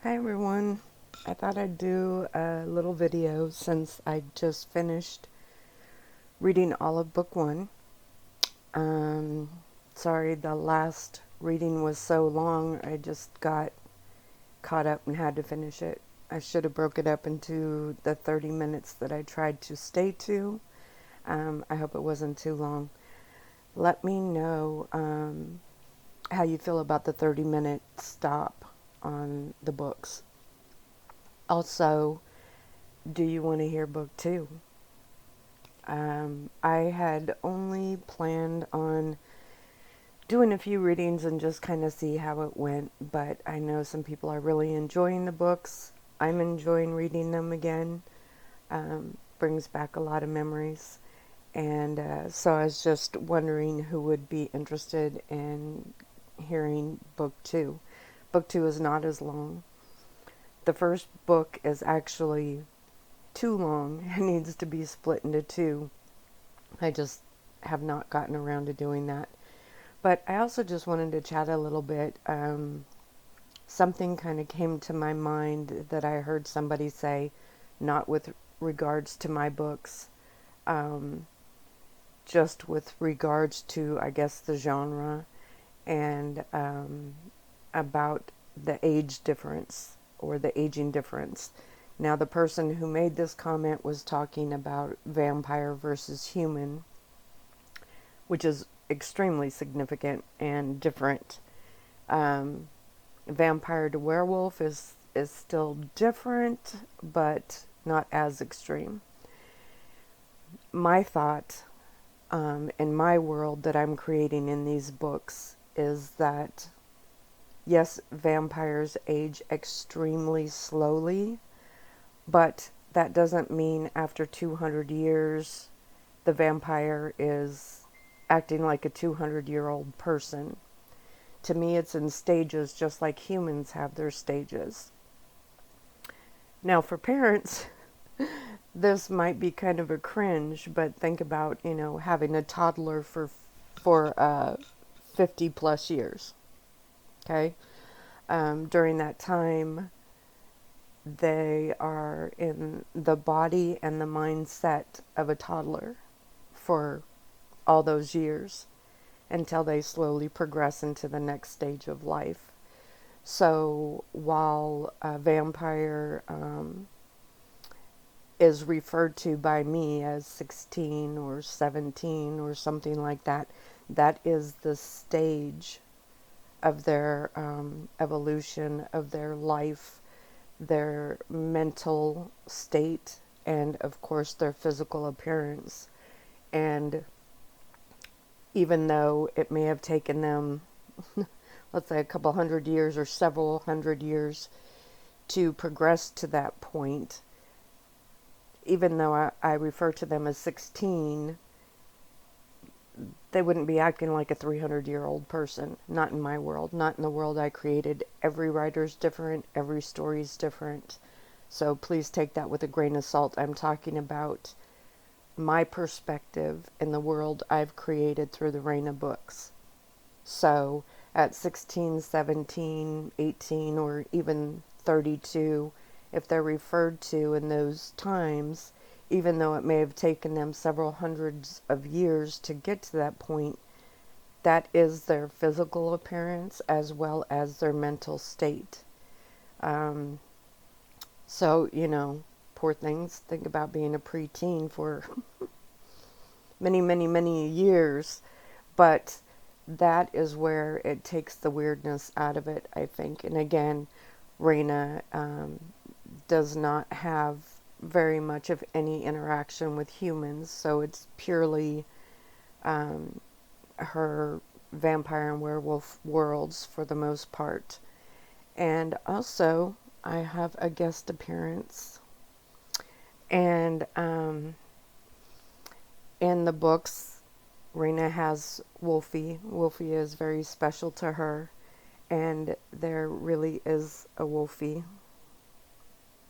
Hi everyone. I thought I'd do a little video since I just finished reading all of book one. Um, Sorry the last reading was so long, I just got caught up and had to finish it. I should have broke it up into the 30 minutes that I tried to stay to. I hope it wasn't too long. Let me know how you feel about the 30-minute stop on the books. Also, do you want to hear book two? I had only planned on doing a few readings and just kind of see how it went, but I know some people are really enjoying the books. I'm enjoying reading them again. Brings back a lot of memories. And so I was just wondering who would be interested in hearing book two. Book two is not as long. The first book is actually too long. It needs to be split into two. I just have not gotten around to doing that. But I also just wanted to chat a little bit. Something kind of came to my mind that I heard somebody say, not with regards to my books, just with regards to, I guess, the genre and about the age difference or the aging difference. Now, the person who made this comment was talking about vampire versus human, which is extremely significant and different. Vampire to werewolf is still different, but not as extreme. My thought in my world that I'm creating in these books is that, yes, vampires age extremely slowly, but that doesn't mean after 200 years the vampire is acting like a 200-year-old person. To me, it's in stages, just like humans have their stages. Now, for parents, this might be kind of a cringe, but think about, having a toddler for 50 plus years. Okay, during that time, they are in the body and the mindset of a toddler for all those years until they slowly progress into the next stage of life. So while a vampire is referred to by me as 16 or 17 or something like that, that is the stage of their evolution, of their life, their mental state, and of course their physical appearance. And even though it may have taken them, let's say, a couple hundred years or several hundred years to progress to that point, even though I refer to them as 16, they wouldn't be acting like a 300-year-old person. Not in my world, not in the world I created. Every writer's different, every story's different. So please take that with a grain of salt. I'm talking about my perspective in the world I've created through the Raina books. So at 16, 17, 18, or even 32, if they're referred to in those times, even though it may have taken them several hundreds of years to get to that point, that is their physical appearance as well as their mental state. So, poor things, think about being a preteen for many, many, many years. But that is where it takes the weirdness out of it, I think. And again, Raina does not have very much of any interaction with humans, so it's purely her vampire and werewolf worlds for the most part. And also, I have a guest appearance. And in the books, Raina has Wolfie. Wolfie is very special to her. And there really is a Wolfie.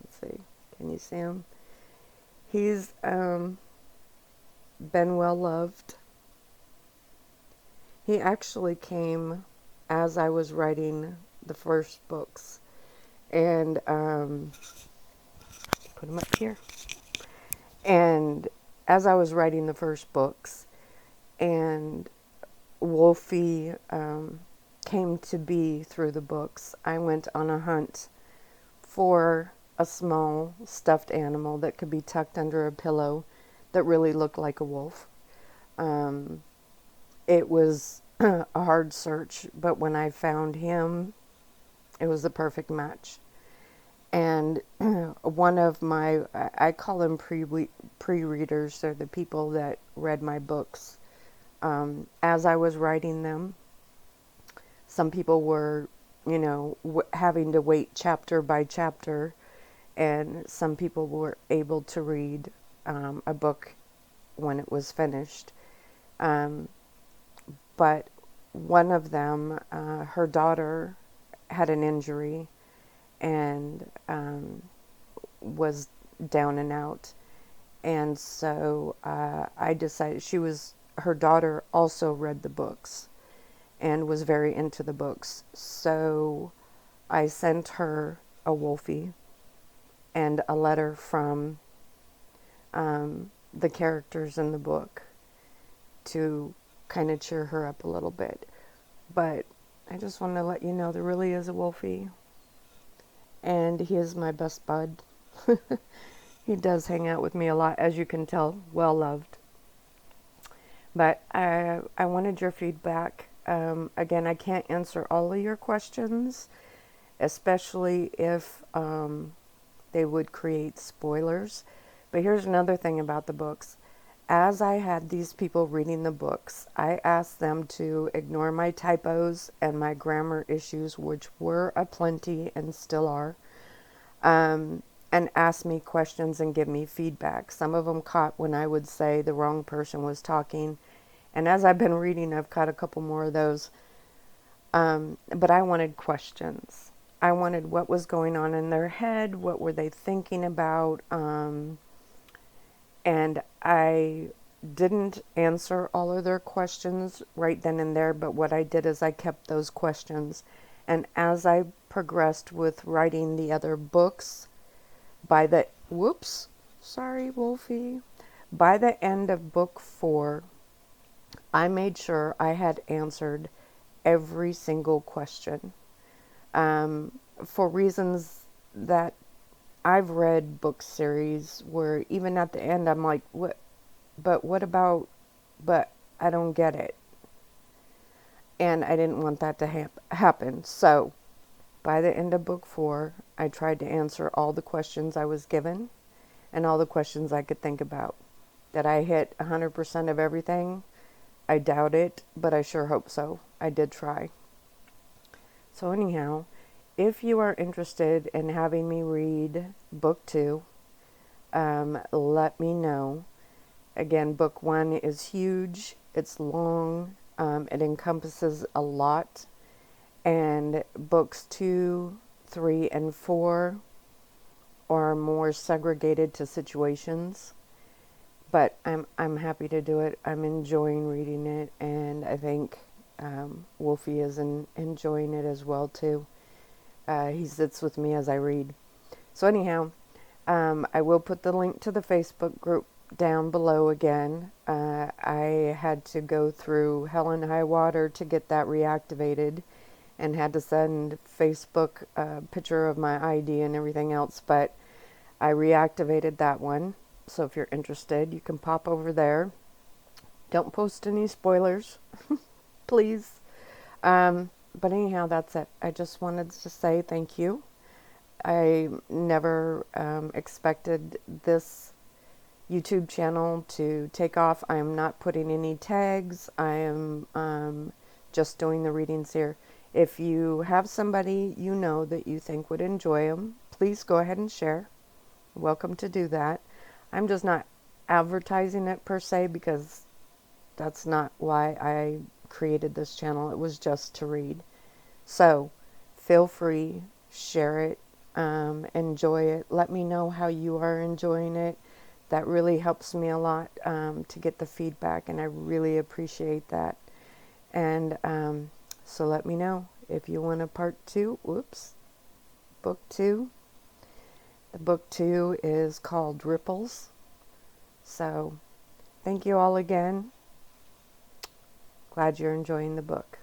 Let's see. Can you see him? He's been well loved. He actually came as I was writing the first books. And put them up here. And as I was writing the first books, and Wolfie came to be through the books, I went on a hunt for a small stuffed animal that could be tucked under a pillow that really looked like a wolf. It was a hard search, but when I found him, it was the perfect match. And one of my, I call them pre-readers, they're the people that read my books as I was writing them. Some people were, having to wait chapter by chapter, and some people were able to read a book when it was finished. But one of them, her daughter had an injury and was down and out. And so I decided, her daughter also read the books and was very into the books. So I sent her a Wolfie and a letter from the characters in the book to kind of cheer her up a little bit. But I just want to let you know there really is a Wolfie, and he is my best bud. He does hang out with me a lot, as you can tell, well loved. But I wanted your feedback. Again, I can't answer all of your questions, especially if they would create spoilers. But here's another thing about the books. As I had these people reading the books, I asked them to ignore my typos and my grammar issues, which were aplenty and still are, and ask me questions and give me feedback. Some of them caught when I would say the wrong person was talking. And as I've been reading, I've caught a couple more of those. But I wanted questions. I wanted what was going on in their head, what were they thinking about, and I didn't answer all of their questions right then and there, but what I did is I kept those questions. And as I progressed with writing the other books, by the end of book 4, I made sure I had answered every single question. For reasons that I've read book series where even at the end I'm like, what about, but I don't get it. And I didn't want that to happen. So by the end of book 4, I tried to answer all the questions I was given and all the questions I could think about. That I hit 100% of everything, I doubt it, but I sure hope so. I did try. So anyhow, if you are interested in having me read book 2, let me know. Again, book 1 is huge. It's long. It encompasses a lot. And books 2, 3, and 4 are more segregated to situations. But I'm happy to do it. I'm enjoying reading it, and I think Wolfie is enjoying it as well too. He sits with me as I read. So anyhow, I will put the link to the Facebook group down below again. I had to go through hell and high water to get that reactivated, and had to send Facebook a picture of my ID and everything else, but I reactivated that one. So if you're interested, you can pop over there. Don't post any spoilers, please. But anyhow, that's it. I just wanted to say thank you. I never expected this YouTube channel to take off. I am not putting any tags. I am just doing the readings here. If you have somebody you know that you think would enjoy them, please go ahead and share. Welcome to do that. I'm just not advertising it per se, because that's not why I created this channel. It was just to read. So feel free, share it, enjoy it. Let me know how you are enjoying it. That really helps me a lot to get the feedback, and I really appreciate that. And so let me know if you want a part 2. Whoops. book 2. The book 2 is called Ripples. So, thank you all again. Glad you're enjoying the book.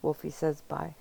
Wolfie says bye.